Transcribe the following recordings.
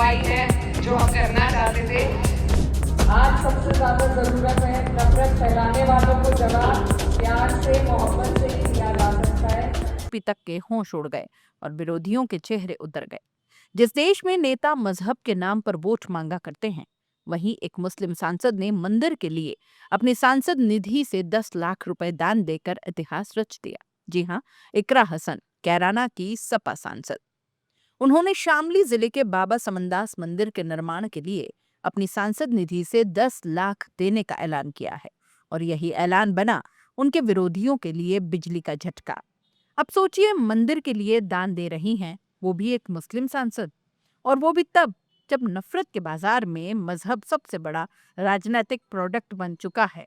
रुकवाई है जो हम करना चाहते थे। आज सबसे ज्यादा जरूरत है नफरत फैलाने वालों को जवाब प्यार से, मोहब्बत से ही दिया जा सकता है। तक के होश उड़ गए और विरोधियों के चेहरे उतर गए। जिस देश में नेता मजहब के नाम पर वोट मांगा करते हैं, वहीं एक मुस्लिम सांसद ने मंदिर के लिए अपनी सांसद निधि से 10 लाख रुपए दान देकर इतिहास रच दिया। जी हाँ, इकरा हसन, कैराना की सपा सांसद। उन्होंने शामली जिले के बाबा समनदास मंदिर के निर्माण के लिए अपनी सांसद निधि से 10 लाख देने का ऐलान किया है और यही ऐलान बना उनके विरोधियों के लिए बिजली का झटका। अब सोचिए, मंदिर के लिए दान दे रही हैं वो भी एक मुस्लिम सांसद, और वो भी तब जब नफरत के बाजार में मजहब सबसे बड़ा राजनीतिक प्रोडक्ट बन चुका है।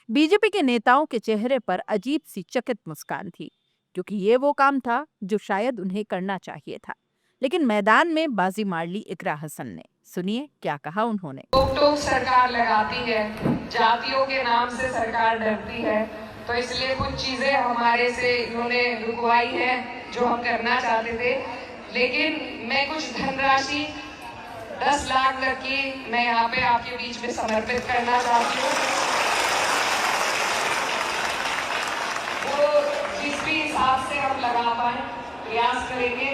बीजेपी के नेताओं के चेहरे पर अजीब सी चकित मुस्कान थी, क्योंकि ये वो काम था जो शायद उन्हें करना चाहिए था, लेकिन मैदान में बाजी मार ली इकरा हसन ने। सुनिए क्या कहा उन्होंने। टोक सरकार लगाती है, जातियों के नाम से सरकार डरती है, तो इसलिए कुछ चीजें हमारे से इन्होंने रुकवाई है जो हम करना चाहते थे। लेकिन मैं कुछ धनराशि 10 लाख तक की मैं यहाँ पे आपके बीच में समर्पित करना चाहती हूँ। वो जिस भी हिसाब से हम लगा पाए प्रयास करेंगे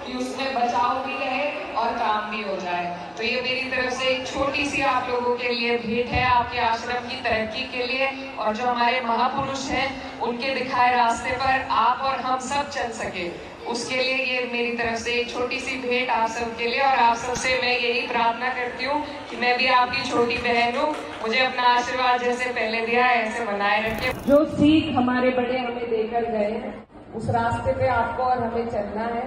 कि उसमें बचाव भी रहे और काम भी हो जाए। तो ये मेरी तरफ से एक छोटी सी आप लोगों के लिए भेंट है, आपके आश्रम की तरक्की के लिए, और जो हमारे महापुरुष हैं उनके दिखाए रास्ते पर आप और हम सब चल सके, उसके लिए ये मेरी तरफ से एक छोटी सी भेंट आप सबके लिए। और आप सबसे मैं यही प्रार्थना करती हूँ कि मैं भी आपकी छोटी बहन हूँ, मुझे अपना आशीर्वाद जैसे पहले दिया है ऐसे बनाए रखे। जो सीख हमारे बड़े हमें देकर गए हैं उस रास्ते पे आपको और हमें चलना है।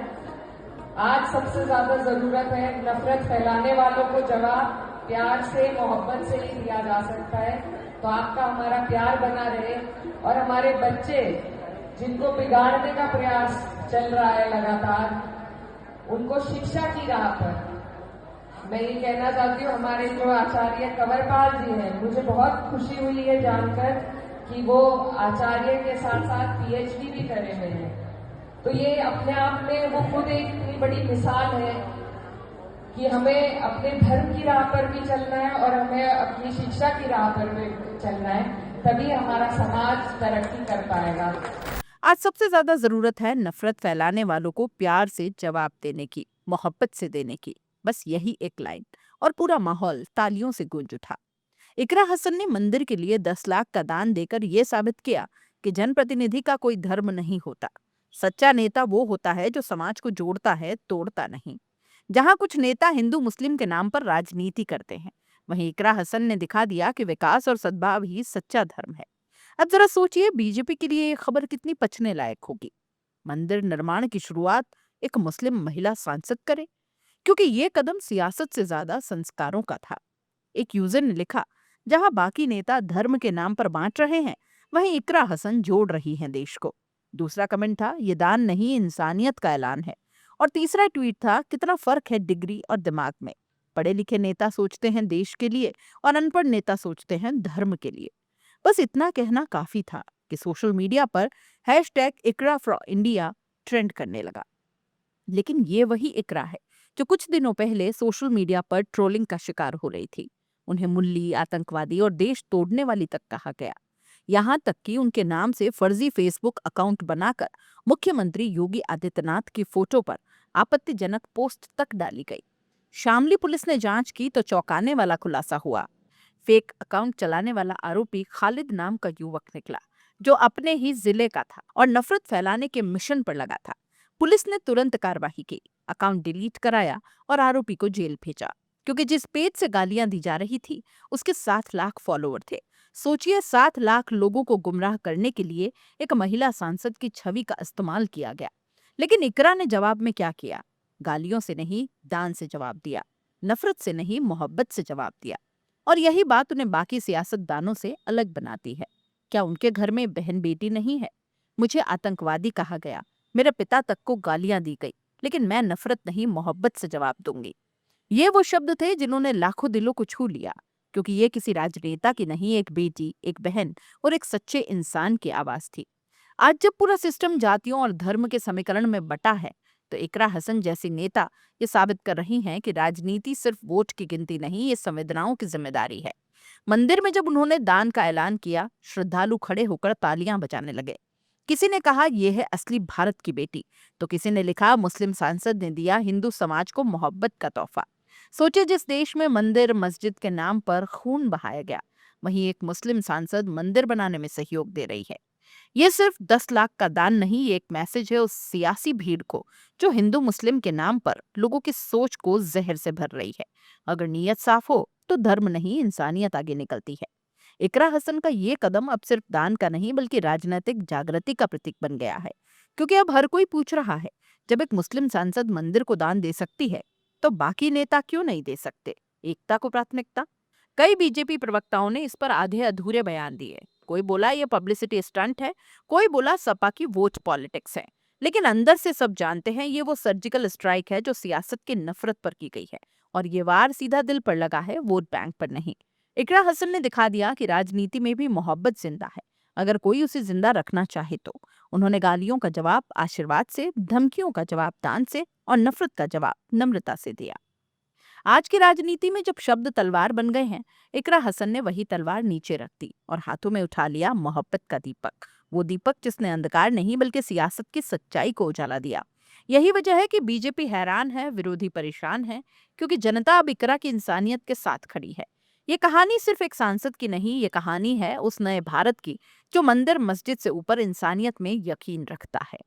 आज सबसे ज्यादा जरूरत है नफरत फैलाने वालों को जवाब प्यार से, मोहब्बत से ही दिया जा सकता है। तो आपका हमारा प्यार बना रहे और हमारे बच्चे जिनको बिगाड़ने का प्रयास चल रहा है लगातार, उनको शिक्षा की राह पर मैं ये कहना चाहती हूँ, हमारे जो आचार्य कंवरपाल जी हैं, मुझे बहुत खुशी हुई है जानकर कि वो आचार्य के साथ साथ पीएचडी भी करे हुए हैं। तो ये अपने आप में वो खुद एक इतनी बड़ी मिसाल है कि हमें अपने धर्म की राह पर भी चलना है और हमें अपनी शिक्षा की राह पर भी चलना है, तभी हमारा समाज तरक्की कर पाएगा। आज सबसे ज्यादा जरूरत है नफरत फैलाने वालों को प्यार से जवाब देने की, मोहब्बत से देने की। बस यही एक लाइन और पूरा माहौल तालियों से गूंज उठा। इकरा हसन ने मंदिर के लिए 10 लाख का दान देकर यह साबित किया कि जनप्रतिनिधि का कोई धर्म नहीं होता। सच्चा नेता वो होता है जो समाज को जोड़ता है, तोड़ता नहीं। जहां कुछ नेता हिंदू मुस्लिम के नाम पर राजनीति करते हैं, वहीं इकरा हसन ने दिखा दिया कि विकास और सद्भाव ही सच्चा धर्म है। अब जरा सोचिए, बीजेपी के लिए ये खबर कितनी पचने लायक होगी। मंदिर निर्माण की शुरुआत एक मुस्लिम महिला सांसद करे, क्योंकि ये कदम सियासत से ज्यादा संस्कारों का था। एक यूजर ने लिखा, जहां बाकी नेता धर्म के नाम पर बांट रहे हैं, वहीं इकरा हसन जोड़ रही हैं देश को। दूसरा कमेंट था, ये दान नहीं इंसानियत का ऐलान है। और तीसरा ट्वीट था, कितना फर्क है डिग्री और दिमाग में। पढ़े लिखे नेता सोचते हैं देश के लिए और अनपढ़ नेता सोचते हैं धर्म के लिए। बस इतना कहना काफी था कि सोशल मीडिया पर #इकरा फॉर इंडिया ट्रेंड करने लगा। लेकिन ये वही इकरा है जो कुछ दिनों पहले सोशल मीडिया पर ट्रोलिंग का शिकार हो रही थी। उन्हें मुल्ली, आतंकवादी और देश तोड़ने वाली तक कहा गया। यहाँ तक कि उनके नाम से फर्जी फेसबुक अकाउंट बनाकर मुख्यमंत्री योगी आदित्यनाथ की फोटो पर आपत्तिजनक पोस्ट तक डाली गई। शामली पुलिस ने जांच की तो चौंकाने वाला खुलासा हुआ। फेक अकाउंट चलाने वाला आरोपी खालिद नाम का युवक निकला, जो अपने ही जिले का था और नफरत फैलाने के मिशन पर लगा था। पुलिस ने तुरंत कार्रवाई की, अकाउंट डिलीट कराया और आरोपी को जेल भेजा, क्योंकि जिस पेज से गालियां दी जा रही थी उसके 7 लाख फॉलोअर थे। सोचिए, 7 लाख लोगों को गुमराह करने के लिए एक महिला सांसद की छवि का इस्तेमाल किया गया। लेकिन इकरा ने जवाब में क्या किया? गालियों से नहीं, दान से जवाब दिया। नफरत से नहीं, मोहब्बत से जवाब दिया। और यही बात उन्हें बाकी सियासतदानों से अलग बनाती है। क्या उनके घर में बहन बेटी नहीं है? मुझे आतंकवादी कहा गया, मेरे पिता तक को गालियां दी गई, लेकिन मैं नफरत नहीं, मोहब्बत से जवाब दूंगी। ये वो शब्द थे जिन्होंने लाखों दिलों को छू लिया, क्योंकि ये किसी राजनेता की नहीं, एक बेटी, एक बहन और एक सच्चे इंसान की आवाज थी। आज जब पूरा सिस्टम जातियों और धर्म के समीकरण में बटा है, तो इकरा हसन जैसी नेता ये साबित कर रही हैं कि राजनीति सिर्फ वोट की गिनती नहीं, ये संवेदनाओं की जिम्मेदारी है। मंदिर में जब उन्होंने दान का ऐलान किया, श्रद्धालु खड़े होकर तालियां बजाने लगे। किसी ने कहा यह है असली भारत की बेटी, तो किसी ने लिखा मुस्लिम सांसद ने दिया हिंदू समाज को मोहब्बत का तोहफा। सोचे जिस देश में मंदिर मस्जिद के नाम पर खून बहाया गया, वहीं एक मुस्लिम सांसद मंदिर बनाने में सहयोग दे रही है। ये सिर्फ 10 लाख का दान नहीं, ये एक मैसेज है उस सियासी भीड़ को जो हिंदू मुस्लिम के नाम पर लोगों की सोच को जहर से भर रही है। अगर नीयत साफ हो तो धर्म नहीं, इंसानियत आगे निकलती है। इकरा हसन का ये कदम अब सिर्फ दान का नहीं बल्कि राजनीतिक जागृति का प्रतीक बन गया है, क्योंकि अब हर कोई पूछ रहा है, जब एक मुस्लिम सांसद मंदिर को दान दे सकती है तो बाकी नेता क्यों नहीं दे सकते? एकता को प्राथमिकता। कई बीजेपी प्रवक्ताओं ने इस पर आधे अधूरे बयान दिए। कोई बोला ये पब्लिसिटी स्टंट है, कोई बोला सपा की वोट पॉलिटिक्स है, लेकिन अंदर से सब जानते हैं ये वो सर्जिकल स्ट्राइक है जो सियासत की नफरत पर की गई है, और ये वार सीधा दिल पर लगा है, वोट बैंक पर नहीं। इकरा हसन ने दिखा दिया कि राजनीति में भी मोहब्बत जिंदा है, अगर कोई उसे जिंदा रखना चाहे तो। उन्होंने गालियों का जवाब आशीर्वाद से, धमकियों का जवाब दान से और नफरत का जवाब नम्रता से दिया। आज की राजनीति में जब शब्द तलवार बन गए हैं, इकरा हसन ने वही तलवार नीचे रख दी और हाथों में उठा लिया मोहब्बत का दीपक। वो दीपक जिसने अंधकार नहीं बल्कि सियासत की सच्चाई को उजाला दिया। यही वजह है कि बीजेपी हैरान है, विरोधी परेशान है, क्योंकि जनता अब इकरा की इंसानियत के साथ खड़ी है। ये कहानी सिर्फ एक सांसद की नहीं, ये कहानी है उस नए भारत की जो मंदिर मस्जिद से ऊपर इंसानियत में यकीन रखता है।